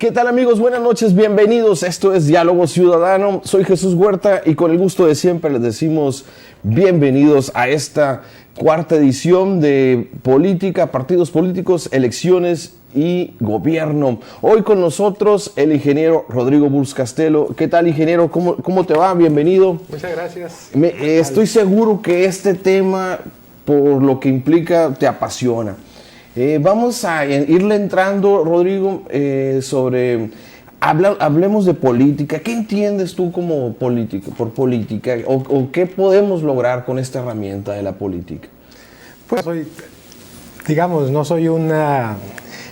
¿Qué tal, amigos? Buenas noches, bienvenidos. Esto es Diálogo Ciudadano. Soy Jesús Huerta y con el gusto de siempre les decimos bienvenidos a esta cuarta edición de política, partidos políticos, elecciones y gobierno. Hoy con nosotros el ingeniero Rodrigo Bulls Castelo. ¿Qué tal, ingeniero? ¿Cómo te va? Bienvenido. Muchas gracias. Estoy seguro que este tema, por lo que implica, te apasiona. Vamos a irle entrando, Rodrigo, hablemos de política. ¿Qué entiendes tú como político, por política? ¿O qué podemos lograr con esta herramienta de la política? Pues no soy una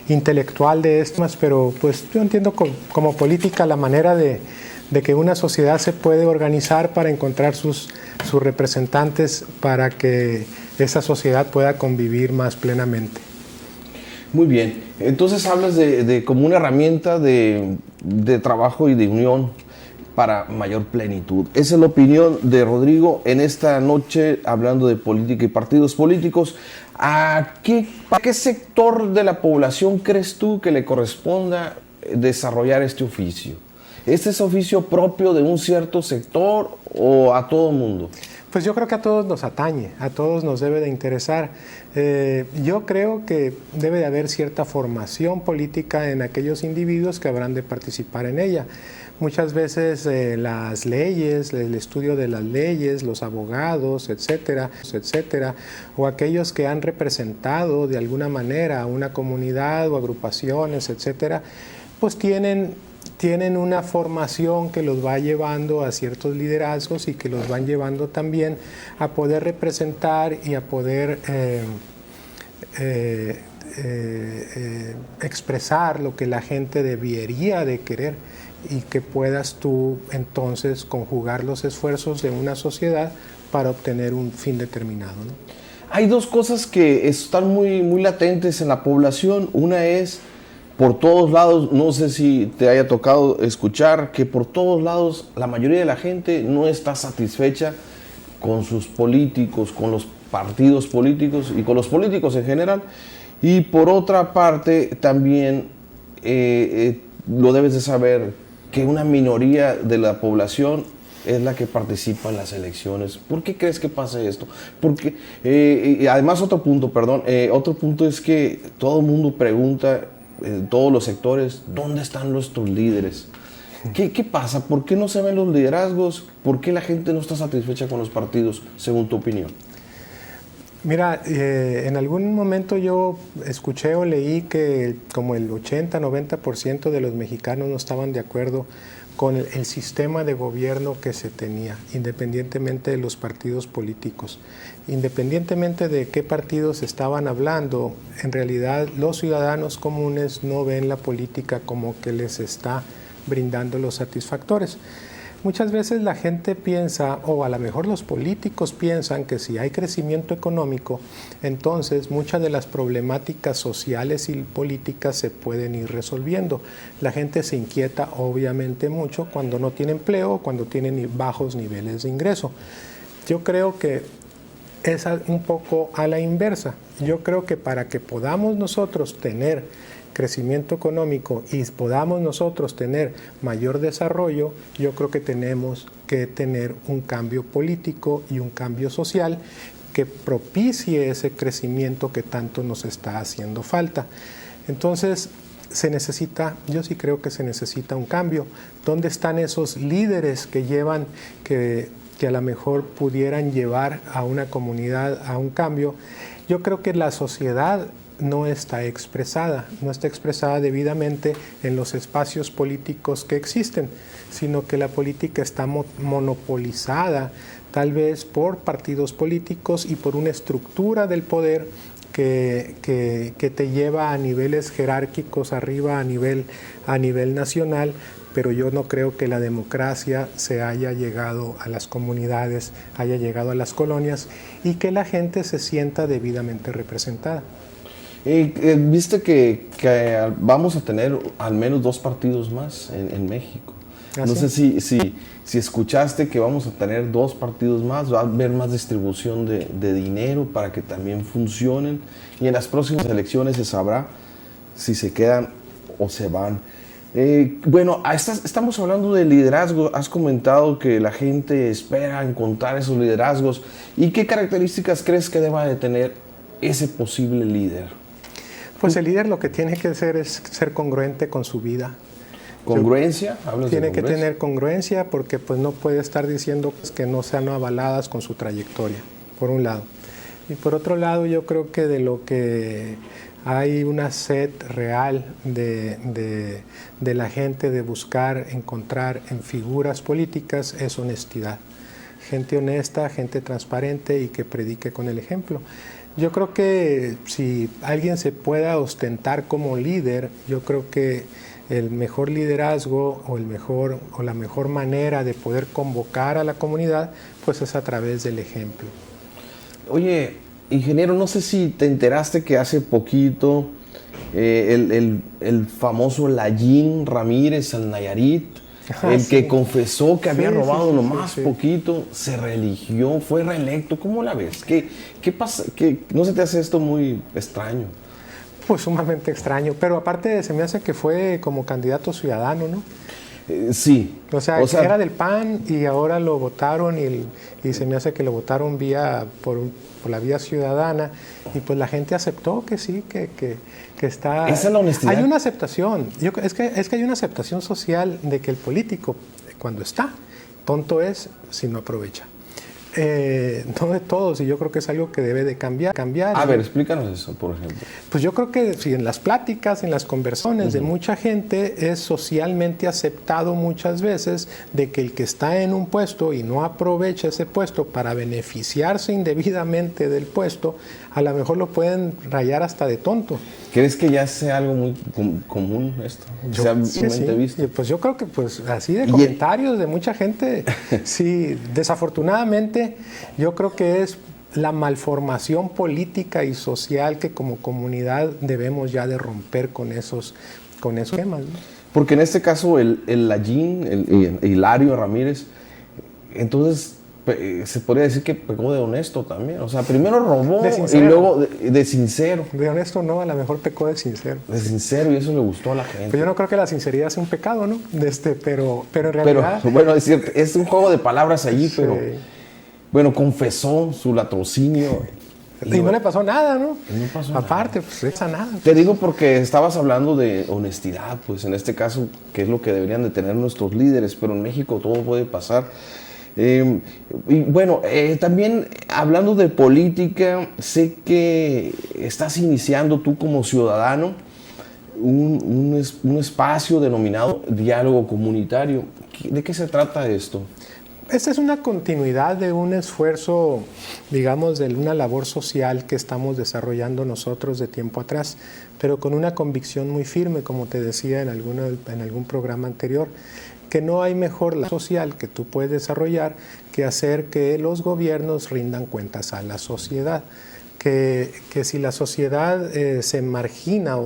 intelectual de estos, pero pues yo entiendo como política la manera de que una sociedad se puede organizar para encontrar sus representantes para que esa sociedad pueda convivir más plenamente. Muy bien, entonces hablas de como una herramienta de trabajo y de unión para mayor plenitud. Esa es la opinión de Rodrigo en esta noche, hablando de política y partidos políticos. ¿A qué sector de la población crees tú que le corresponda desarrollar este oficio? ¿Este es oficio propio de un cierto sector o a todo mundo? Pues yo creo que a todos nos atañe, a todos nos debe de interesar. Yo creo que debe de haber cierta formación política en aquellos individuos que habrán de participar en ella. Muchas veces las leyes, el estudio de las leyes, los abogados, etcétera, o aquellos que han representado de alguna manera a una comunidad o agrupaciones, etcétera, pues tienen una formación que los va llevando a ciertos liderazgos y que los van llevando también a poder representar y a poder expresar lo que la gente debería de querer y que puedas tú entonces conjugar los esfuerzos de una sociedad para obtener un fin determinado, ¿no? Hay dos cosas que están muy latentes en la población. Una es, por todos lados, no sé si te haya tocado escuchar, que por todos lados la mayoría de la gente no está satisfecha con sus políticos, con los partidos políticos y con los políticos en general. Y por otra parte, también lo debes de saber, que una minoría de la población es la que participa en las elecciones. ¿Por qué crees que pasa esto? Porque, además, otro punto es que todo el mundo pregunta, en todos los sectores, ¿dónde están nuestros líderes? ¿Qué pasa? ¿Por qué no se ven los liderazgos? ¿Por qué la gente no está satisfecha con los partidos, según tu opinión? Mira, en algún momento yo escuché o leí que como el 80-90% de los mexicanos no estaban de acuerdo con el sistema de gobierno que se tenía, independientemente de los partidos políticos. Independientemente de qué partidos estaban hablando, en realidad los ciudadanos comunes no ven la política como que les está brindando los satisfactores. Muchas veces la gente piensa, o a lo mejor los políticos piensan, que si hay crecimiento económico, entonces muchas de las problemáticas sociales y políticas se pueden ir resolviendo. La gente se inquieta obviamente mucho cuando no tiene empleo, cuando tiene bajos niveles de ingreso. Yo creo que es un poco a la inversa. Yo creo que para que podamos nosotros tener crecimiento económico y podamos nosotros tener mayor desarrollo, yo creo que tenemos que tener un cambio político y un cambio social que propicie ese crecimiento que tanto nos está haciendo falta. Entonces, yo sí creo que se necesita un cambio. ¿Dónde están esos líderes que llevan, que a lo mejor pudieran llevar a una comunidad a un cambio? Yo creo que la sociedad no está expresada debidamente en los espacios políticos que existen, sino que la política está monopolizada tal vez por partidos políticos y por una estructura del poder que te lleva a niveles jerárquicos arriba a nivel nacional, pero yo no creo que la democracia se haya llegado a las comunidades, haya llegado a las colonias y que la gente se sienta debidamente representada. Viste que vamos a tener al menos 2 partidos más en México. ¿Ah, no sí? sé si escuchaste que vamos a tener 2 partidos más, va a haber más distribución de dinero para que también funcionen, y en las próximas elecciones se sabrá si se quedan o se van. Bueno, estamos hablando de liderazgo. Has comentado que la gente espera encontrar esos liderazgos. ¿Y qué características crees que deba de tener ese posible líder? Pues el líder lo que tiene que hacer es ser congruente con su vida. ¿Congruencia? Tiene que tener congruencia porque pues no puede estar diciendo que no sean avaladas con su trayectoria, por un lado. Y por otro lado, yo creo que de lo que hay una sed real de la gente de buscar, encontrar en figuras políticas es honestidad. Gente honesta, gente transparente y que predique con el ejemplo. Yo creo que si alguien se pueda ostentar como líder, yo creo que el mejor liderazgo o la mejor manera de poder convocar a la comunidad, pues es a través del ejemplo. Oye, ingeniero, no sé si te enteraste que hace poquito el famoso Layín Ramírez, al Nayarit, el que confesó que había robado nomás poquito, se reeligió, fue reelecto. ¿Cómo la ves? ¿Qué pasa? ¿No se te hace esto muy extraño? Pues sumamente extraño, pero aparte se me hace que fue como candidato ciudadano, ¿no? Sí. O sea, era del PAN y ahora lo votaron y se me hace que lo votaron por la vía ciudadana y pues la gente aceptó que sí, que está... Esa es la honestidad. Hay una aceptación, es que hay una aceptación social de que el político cuando está, tonto es si no aprovecha. No de todos, y yo creo que es algo que debe de cambiar. A ver, explícanos eso, por ejemplo. Pues yo creo que si en las pláticas, en las conversaciones de mucha gente es socialmente aceptado muchas veces de que el que está en un puesto y no aprovecha ese puesto para beneficiarse indebidamente del puesto, a lo mejor lo pueden rayar hasta de tonto. ¿Crees que ya sea algo muy común esto? Sí. Pues yo creo que pues así de comentarios de mucha gente, sí, desafortunadamente yo creo que es la malformación política y social que como comunidad debemos ya de romper con esos temas, ¿no? Porque en este caso el Layín, el Hilario Ramírez, entonces se podría decir que pecó de honesto también. O sea, primero robó y luego de sincero. De honesto no, a lo mejor pecó de sincero. De sincero, y eso le gustó a la gente. Pues yo no creo que la sinceridad sea un pecado, ¿no? Pero en realidad... Pero, bueno, es cierto, es un juego de palabras allí, sí. Pero... Bueno, confesó su latrocinio. Y no le pasó nada, ¿no? No pasó Aparte, nada. pues esa nada. Te digo porque estabas hablando de honestidad, pues en este caso, que es lo que deberían de tener nuestros líderes, pero en México todo puede pasar. Y bueno, también hablando de política, sé que estás iniciando tú como ciudadano un espacio denominado diálogo comunitario. ¿De qué se trata esto? Esta es una continuidad de un esfuerzo, digamos, de una labor social que estamos desarrollando nosotros de tiempo atrás, pero con una convicción muy firme, como te decía en algún programa anterior, que no hay mejor labor social que tú puedes desarrollar que hacer que los gobiernos rindan cuentas a la sociedad. Que si la sociedad se margina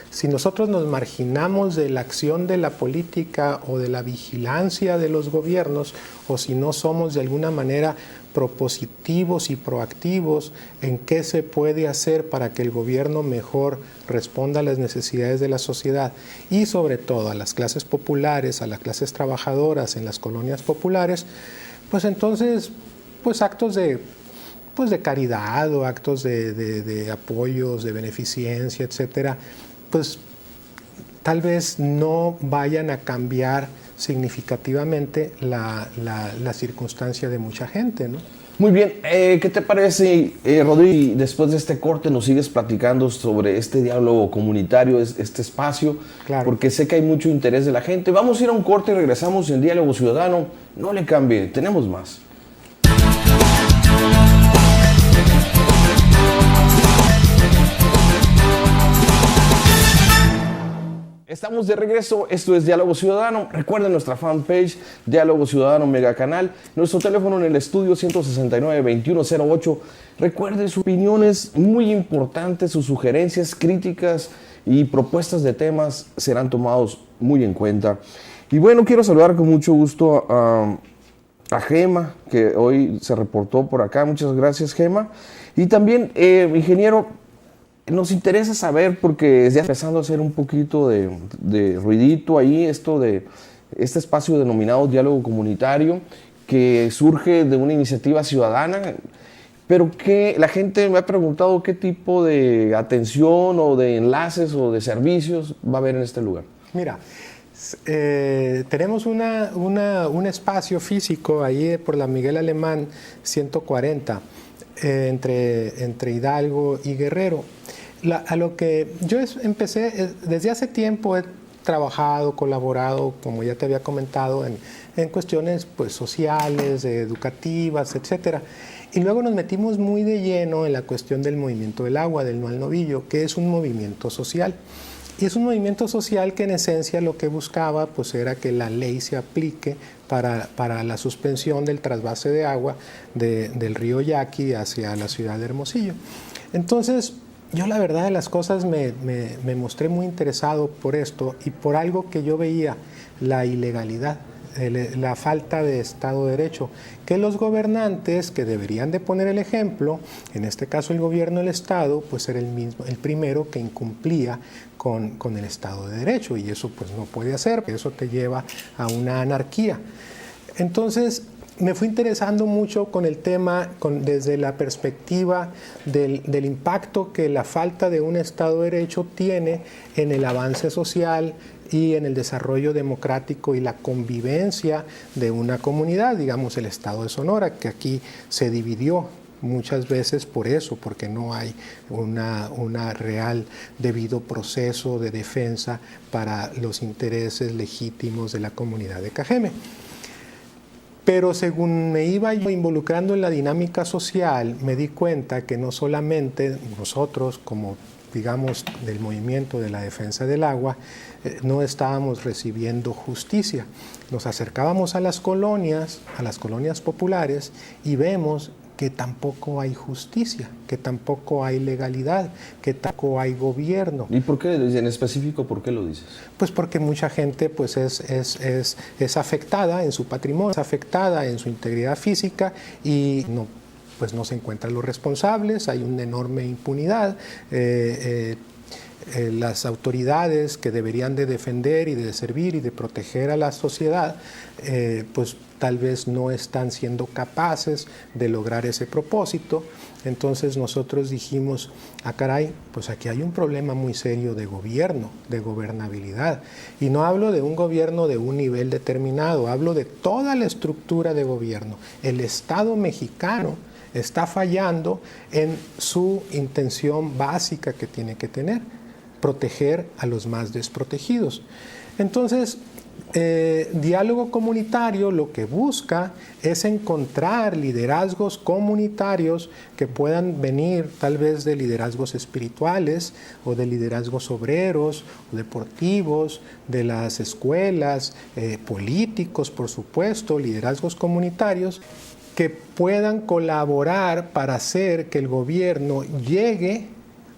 si nosotros nos marginamos de la acción de la política o de la vigilancia de los gobiernos, o si no somos de alguna manera propositivos y proactivos en qué se puede hacer para que el gobierno mejor responda a las necesidades de la sociedad y sobre todo a las clases populares, a las clases trabajadoras en las colonias populares, pues entonces actos de caridad o actos de apoyos, de beneficencia, etcétera, pues tal vez no vayan a cambiar significativamente la circunstancia de mucha gente, ¿no? Muy bien, ¿qué te parece, Rodrigo? Después de este corte nos sigues platicando sobre este diálogo comunitario, este espacio, claro, porque sé que hay mucho interés de la gente. Vamos a ir a un corte y regresamos en Diálogo Ciudadano. No le cambie, tenemos más. Estamos de regreso, esto es Diálogo Ciudadano. Recuerden nuestra fanpage, Diálogo Ciudadano Mega Canal, nuestro teléfono en el estudio 169-2108. Recuerden sus opiniones muy importantes, sus sugerencias, críticas y propuestas de temas serán tomados muy en cuenta. Y bueno, quiero saludar con mucho gusto a Gema, que hoy se reportó por acá. Muchas gracias, Gema. Y también, ingeniero, Nos interesa saber, porque ya empezando a hacer un poquito de ruidito ahí, esto de este espacio denominado diálogo comunitario, que surge de una iniciativa ciudadana, pero que la gente me ha preguntado qué tipo de atención o de enlaces o de servicios va a haber en este lugar. Mira, tenemos un espacio físico ahí por la Miguel Alemán 140, entre Hidalgo y Guerrero. A lo que yo empecé, desde hace tiempo he trabajado, colaborado, como ya te había comentado, en cuestiones pues, sociales, educativas, etcétera. Y luego nos metimos muy de lleno en la cuestión del movimiento del agua, del No al Novillo, que es un movimiento social. Y es un movimiento social que en esencia lo que buscaba pues, era que la ley se aplique para la suspensión del trasvase de agua del río Yaqui hacia la ciudad de Hermosillo. Entonces, yo la verdad de las cosas me mostré muy interesado por esto y por algo que yo veía, la ilegalidad, la falta de Estado de Derecho, que los gobernantes que deberían de poner el ejemplo, en este caso el gobierno del Estado, pues era el primero que incumplía con el Estado de Derecho, y eso pues no puede hacer, eso te lleva a una anarquía. Entonces me fui interesando mucho con el tema desde la perspectiva del impacto que la falta de un Estado de Derecho tiene en el avance social y en el desarrollo democrático y la convivencia de una comunidad, digamos el Estado de Sonora, que aquí se dividió muchas veces por eso, porque no hay una real debido proceso de defensa para los intereses legítimos de la comunidad de Cajeme. Pero según me iba yo involucrando en la dinámica social, me di cuenta que no solamente nosotros, como digamos del movimiento de la defensa del agua, no estábamos recibiendo justicia. Nos acercábamos a las colonias populares, y vemos que tampoco hay justicia, que tampoco hay legalidad, que tampoco hay gobierno. ¿Y por qué, en específico, por qué lo dices? Pues porque mucha gente pues es afectada en su patrimonio, es afectada en su integridad física y pues no se encuentran los responsables, hay una enorme impunidad. Las autoridades que deberían de defender y de servir y de proteger a la sociedad, pues tal vez no están siendo capaces de lograr ese propósito. Entonces nosotros dijimos, caray, pues aquí hay un problema muy serio de gobierno, de gobernabilidad. Y no hablo de un gobierno de un nivel determinado, hablo de toda la estructura de gobierno. El Estado mexicano está fallando en su intención básica que tiene que tener: proteger a los más desprotegidos. Entonces, diálogo comunitario lo que busca es encontrar liderazgos comunitarios que puedan venir tal vez de liderazgos espirituales o de liderazgos obreros o deportivos, de las escuelas, políticos, por supuesto, liderazgos comunitarios que puedan colaborar para hacer que el gobierno llegue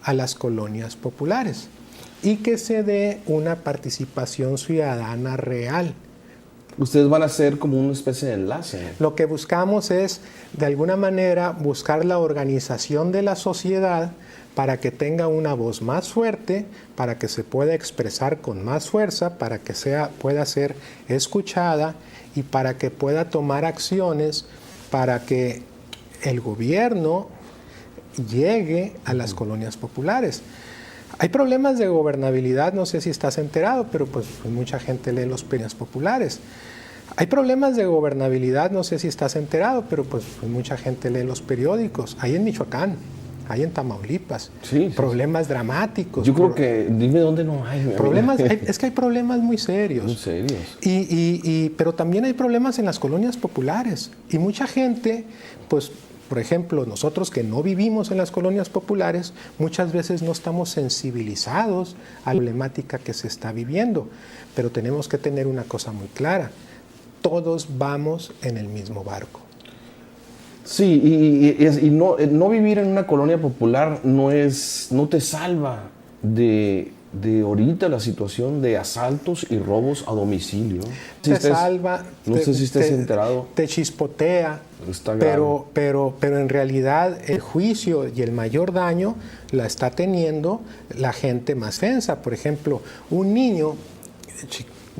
a las colonias populares y que se dé una participación ciudadana real. Ustedes van a ser como una especie de enlace. Lo que buscamos es, de alguna manera, buscar la organización de la sociedad para que tenga una voz más fuerte, para que se pueda expresar con más fuerza, para que pueda ser escuchada y para que pueda tomar acciones para que el gobierno llegue a las colonias populares. Hay problemas de gobernabilidad, no sé si estás enterado, pero pues mucha gente lee los periódicos populares. Hay problemas de gobernabilidad, no sé si estás enterado, pero pues mucha gente lee los periódicos. Hay en Michoacán, hay en Tamaulipas, sí, problemas dramáticos. Yo creo que, dime dónde no hay. Problemas, es que hay problemas muy serios. Muy serios. Pero también hay problemas en las colonias populares. Y mucha gente, pues, por ejemplo, nosotros que no vivimos en las colonias populares, muchas veces no estamos sensibilizados a la problemática que se está viviendo. Pero tenemos que tener una cosa muy clara: todos vamos en el mismo barco. Sí, y no vivir en una colonia popular no te salva de de ahorita la situación de asaltos y robos a domicilio. Te salva, no sé si estés enterado. Te chispotea, Está grave. pero en realidad el juicio y el mayor daño la está teniendo la gente más densa. Por ejemplo, un niño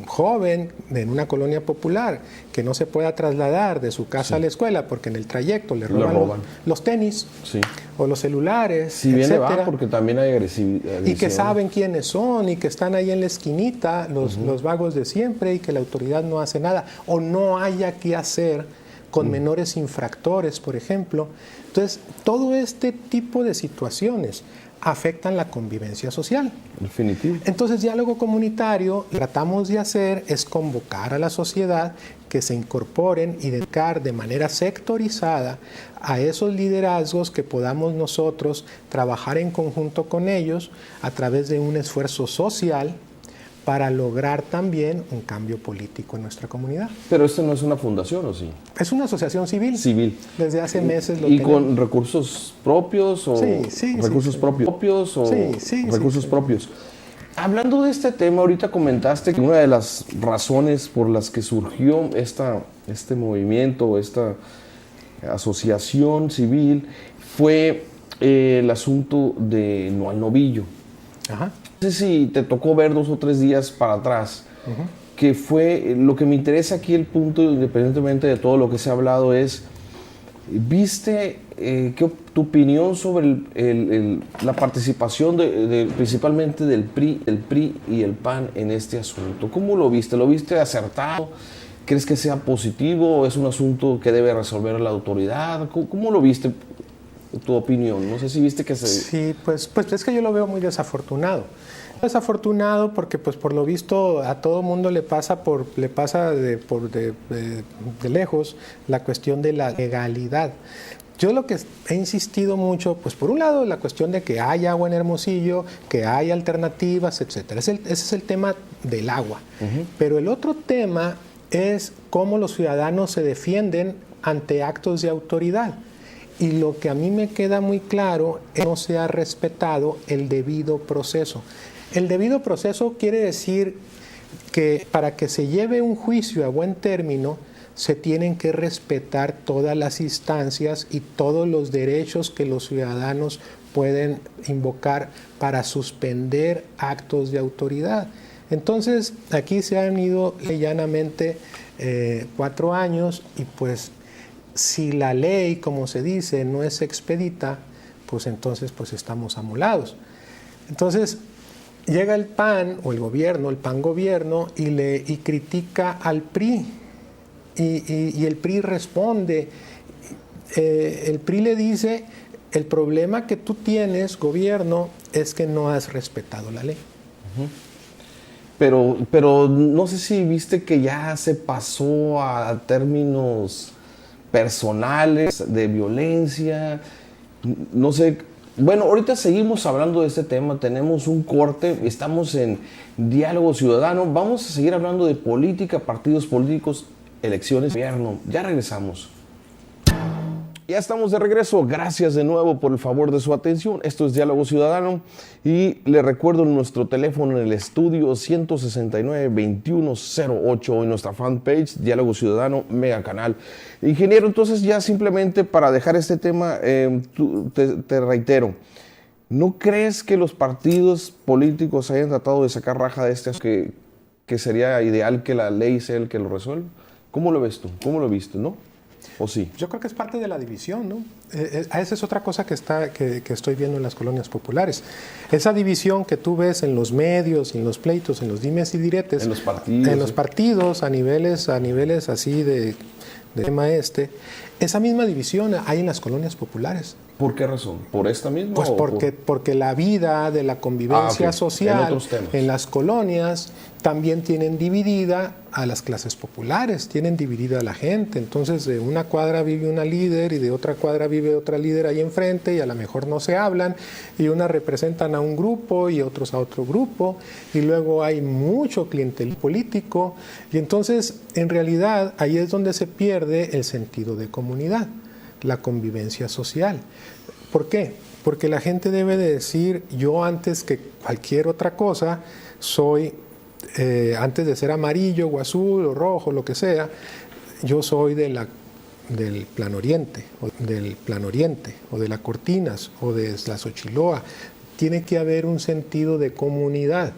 joven en una colonia popular que no se pueda trasladar de su casa a la escuela porque en el trayecto le roban. Los tenis o los celulares, si bien le va, porque también hay agresividad. Y que saben quiénes son y que están ahí en la esquinita, los vagos de siempre, y que la autoridad no hace nada o no haya que hacer con menores infractores, por ejemplo. Entonces, todo este tipo de situaciones afectan la convivencia social. Definitivo. Entonces, diálogo comunitario, lo que tratamos de hacer es convocar a la sociedad que se incorporen y dedicar de manera sectorizada a esos liderazgos que podamos nosotros trabajar en conjunto con ellos a través de un esfuerzo social para lograr también un cambio político en nuestra comunidad. Pero esto no es una fundación, ¿o sí? Es una asociación civil. Civil. Desde hace meses lo ¿Y tenemos. con recursos propios o recursos propios? Hablando de este tema, ahorita comentaste que una de las razones por las que surgió este movimiento, esta asociación civil, fue el asunto de No al Novillo. Ajá. No sé si te tocó ver 2 o 3 días para atrás, que fue lo que me interesa aquí, el punto, independientemente de todo lo que se ha hablado, es, ¿viste tu opinión sobre la participación principalmente del PRI y el PAN en este asunto? ¿Cómo lo viste? ¿Lo viste acertado? ¿Crees que sea positivo o es un asunto que debe resolver la autoridad? ¿Cómo lo viste? Tu opinión, no sé si viste que se... Sí, pues es que yo lo veo muy desafortunado. Desafortunado porque pues por lo visto a todo mundo le pasa de lejos la cuestión de la legalidad. Yo lo que he insistido mucho, pues por un lado la cuestión de que hay agua en Hermosillo, que hay alternativas, etcétera. Ese es el tema del agua. Pero el otro tema es cómo los ciudadanos se defienden ante actos de autoridad. Y lo que a mí me queda muy claro es que no se ha respetado el debido proceso. El debido proceso quiere decir que para que se lleve un juicio a buen término, se tienen que respetar todas las instancias y todos los derechos que los ciudadanos pueden invocar para suspender actos de autoridad. Entonces, aquí se han ido llanamente 4 años y pues si la ley, como se dice, no es expedita, pues entonces pues estamos amolados. Entonces llega el PAN o el gobierno, el PAN gobierno, y critica al PRI. Y el PRI responde. El PRI le dice, el problema que tú tienes, gobierno, es que no has respetado la ley. Pero no sé si viste que ya se pasó a términos personales, de violencia, no sé. Bueno, ahorita seguimos hablando de este tema, tenemos un corte, estamos en Diálogo Ciudadano, vamos a seguir hablando de política, partidos políticos, elecciones, gobierno. Ya regresamos. Ya estamos de regreso, gracias de nuevo por el favor de su atención. Esto es Diálogo Ciudadano y le recuerdo nuestro teléfono en el estudio 169-2108 en nuestra fanpage Diálogo Ciudadano Mega Canal. Ingeniero, entonces ya simplemente para dejar este tema, te reitero, ¿no crees que los partidos políticos hayan tratado de sacar raja de este asunto, que sería ideal que la ley sea el que lo resuelva? ¿Cómo lo ves tú? ¿Cómo lo viste, no? ¿O sí? Yo creo que es parte de la división, ¿no? Esa es otra cosa que estoy viendo en las colonias populares. Esa división que tú ves en los medios, en los pleitos, en los dimes y diretes. En los partidos. En los partidos, a niveles así de tema esa misma división hay en las colonias populares. ¿Por qué razón? ¿Por esta misma? Pues porque la vida de la convivencia social en las colonias también tienen dividida a las clases populares, tienen dividida a la gente. Entonces, de una cuadra vive una líder y de otra cuadra vive otra líder ahí enfrente y a lo mejor no se hablan y unas representan a un grupo y otros a otro grupo y luego hay mucho clientelismo político y entonces, en realidad, ahí es donde se pierde el sentido de comunidad, la convivencia social. ¿Por qué? porque la gente debe de decir, yo antes que cualquier otra cosa, soy, antes de ser amarillo o azul o rojo, lo que sea, yo soy del Plan Oriente, o de la Cortinas, o de la Xochiloa. Tiene que haber un sentido de comunidad.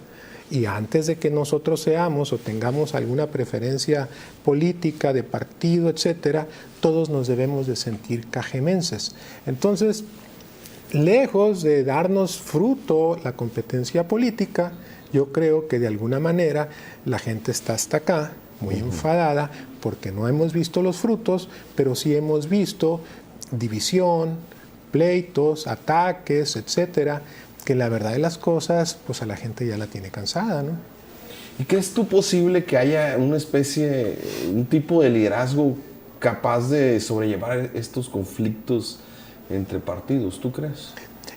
Y antes de que nosotros seamos o tengamos alguna preferencia política, de partido, etcétera, todos nos debemos de sentir cajemenses. Entonces, lejos de darnos fruto la competencia política, yo creo que de alguna manera la gente está hasta acá, muy enfadada, porque no hemos visto los frutos, pero sí hemos visto división, pleitos, ataques, etcétera, que la verdad de las cosas, pues a la gente ya la tiene cansada, ¿no? ¿Y crees tú posible que haya una especie, un tipo de liderazgo capaz de sobrellevar estos conflictos entre partidos? ¿Tú crees?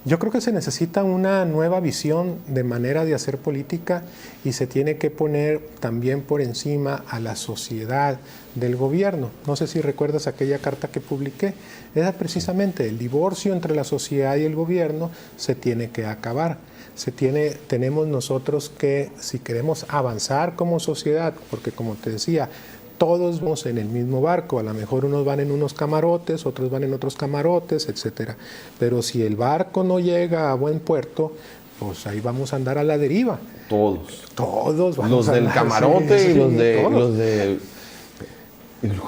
Yo creo que se necesita una nueva visión de manera de hacer política y se tiene que poner también por encima a la sociedad del gobierno. No sé si recuerdas aquella carta que publiqué. Era precisamente el divorcio entre la sociedad y el gobierno se tiene que acabar. Tenemos nosotros que, si queremos avanzar como sociedad, porque como te decía, todos vamos en el mismo barco, a lo mejor unos van en unos camarotes, otros van en otros camarotes, etcétera. Pero si el barco no llega a buen puerto, pues ahí vamos a andar a la deriva. Todos. Todos vamos los a del andar, camarote sí, y todos. los de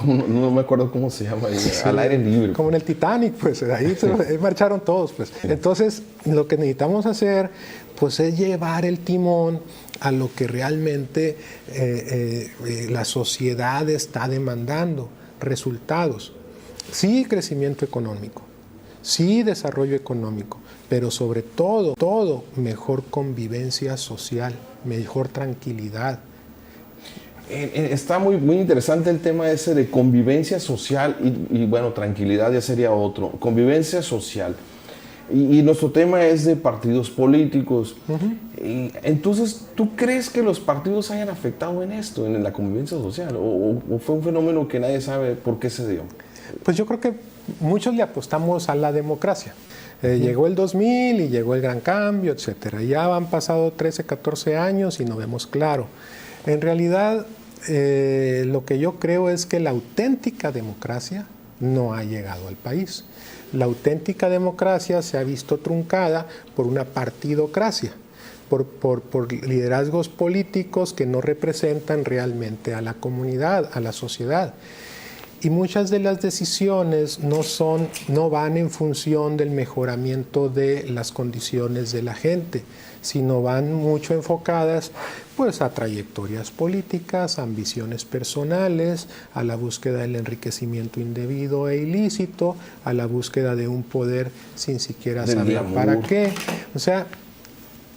no me acuerdo cómo se llama, al aire libre. Como en el Titanic, pues ahí marcharon todos, pues. Entonces, lo que necesitamos hacer, pues es llevar el timón a lo que realmente la sociedad está demandando, resultados. Sí, crecimiento económico, sí, desarrollo económico, pero sobre todo, mejor convivencia social, mejor tranquilidad. Está muy interesante el tema ese de convivencia social y bueno, tranquilidad ya sería otro. Convivencia social. Y nuestro tema es de partidos políticos. Y entonces, ¿tú crees que los partidos hayan afectado en esto, en la convivencia social? ¿O fue un fenómeno que nadie sabe por qué se dio? Pues yo creo que muchos le apostamos a la democracia. Llegó el 2000 y llegó el gran cambio, etcétera. Ya han pasado 13, 14 años y no vemos claro. En realidad, lo que yo creo es que la auténtica democracia no ha llegado al país. La auténtica democracia se ha visto truncada por una partidocracia, por liderazgos políticos que no representan realmente a la comunidad, a la sociedad. Y muchas de las decisiones no van en función del mejoramiento de las condiciones de la gente, sino van mucho enfocadas pues a trayectorias políticas, a ambiciones personales, a la búsqueda del enriquecimiento indebido e ilícito, a la búsqueda de un poder sin siquiera saber para qué. O sea,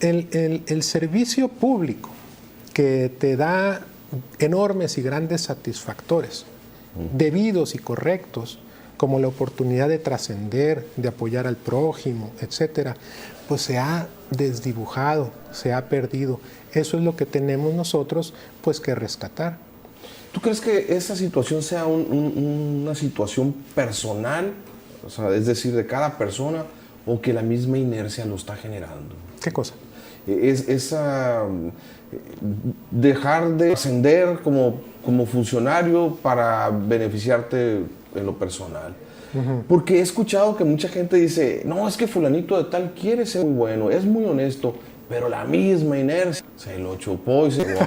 el servicio público que te da enormes y grandes satisfactores, debidos y correctos, como la oportunidad de trascender, de apoyar al prójimo, etcétera, pues se ha desdibujado, se ha perdido. Eso es lo que tenemos nosotros pues que rescatar. ¿Tú crees que esa situación sea una situación personal, o sea, es decir, de cada persona, o que la misma inercia lo está generando? ¿Qué cosa? Dejar de ascender como funcionario para beneficiarte en lo personal. Porque he escuchado que mucha gente dice, no, es que fulanito de tal quiere ser muy bueno, es muy honesto, pero la misma inercia se lo chupó y se lo...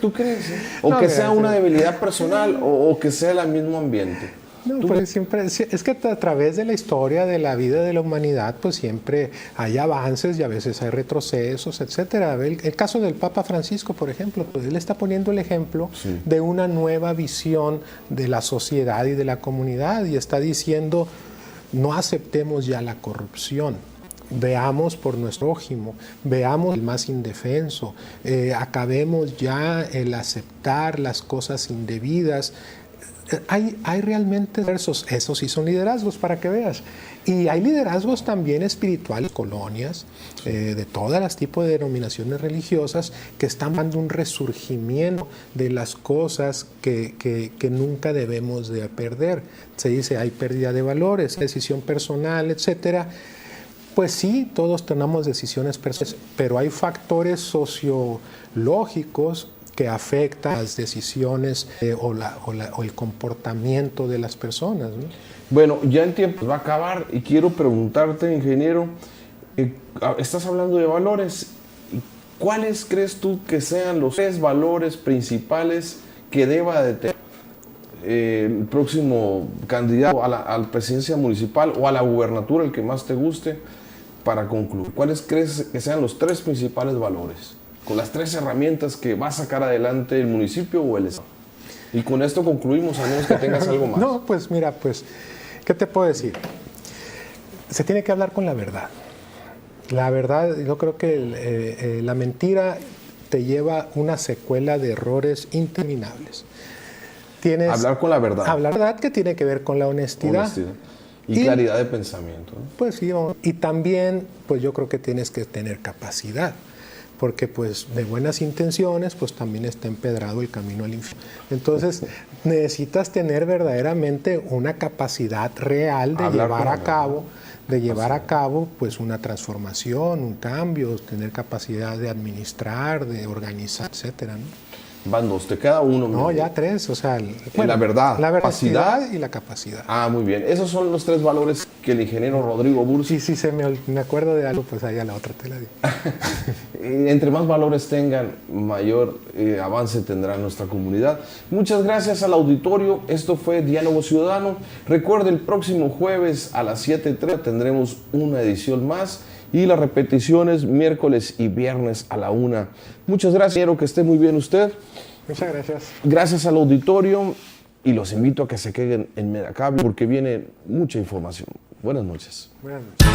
¿Tú crees? O no, que sea una debilidad personal o que sea el mismo ambiente. No, pues siempre, es que a través de la historia de la vida de la humanidad, pues siempre hay avances y a veces hay retrocesos, etcétera. El caso del Papa Francisco, por ejemplo, pues él está poniendo el ejemplo de una nueva visión de la sociedad y de la comunidad y está diciendo, no aceptemos ya la corrupción. Veamos por nuestro prójimo, veamos el más indefenso, acabemos ya el aceptar las cosas indebidas. Hay realmente esos sí son liderazgos para que veas. Y hay liderazgos también espirituales, colonias, de todas las tipos de denominaciones religiosas que están dando un resurgimiento de las cosas que nunca debemos de perder. Se dice hay pérdida de valores, decisión personal, etcétera. Pues sí, todos tomamos decisiones personales, pero hay factores sociológicos que afectan las decisiones o el comportamiento de las personas, ¿no? Bueno, ya el tiempo va a acabar y quiero preguntarte, ingeniero, estás hablando de valores. ¿Cuáles crees tú que sean los 3 valores principales que deba de tener el próximo candidato a la presidencia municipal o a la gubernatura, el que más te guste, para concluir? ¿Cuáles crees que sean los 3 principales valores? Con las 3 herramientas que va a sacar adelante el municipio o el estado. Y con esto concluimos, a menos que tengas algo más. No, pues mira, pues, ¿qué te puedo decir? Se tiene que hablar con la verdad. La verdad, yo creo que la mentira te lleva una secuela de errores interminables. Hablar con la verdad. Hablar verdad, que tiene que ver con la honestidad. Y claridad de pensamiento, ¿no? Pues sí, y también, pues yo creo que tienes que tener capacidad, porque pues de buenas intenciones, pues también está empedrado el camino al infierno. Entonces, necesitas tener verdaderamente una capacidad real de llevar a cabo pues una transformación, un cambio, tener capacidad de administrar, de organizar, etcétera, ¿no? Van 2, te queda uno. No, ya 3, o sea... la verdad, la capacidad y la capacidad. Ah, muy bien. Esos son los 3 valores que el ingeniero Rodrigo Bursi... Sí, me acuerdo de algo, pues allá la otra te la digo. Entre más valores tengan, mayor avance tendrá nuestra comunidad. Muchas gracias al auditorio. Esto fue Diálogo Ciudadano. Recuerde, el próximo jueves a las 7:30 tendremos una edición más. Y las repeticiones miércoles y viernes a la 1. Muchas gracias, quiero que esté muy bien usted. Muchas gracias. Gracias al auditorio y los invito a que se queden en Megacable porque viene mucha información. Buenas noches. Buenas noches.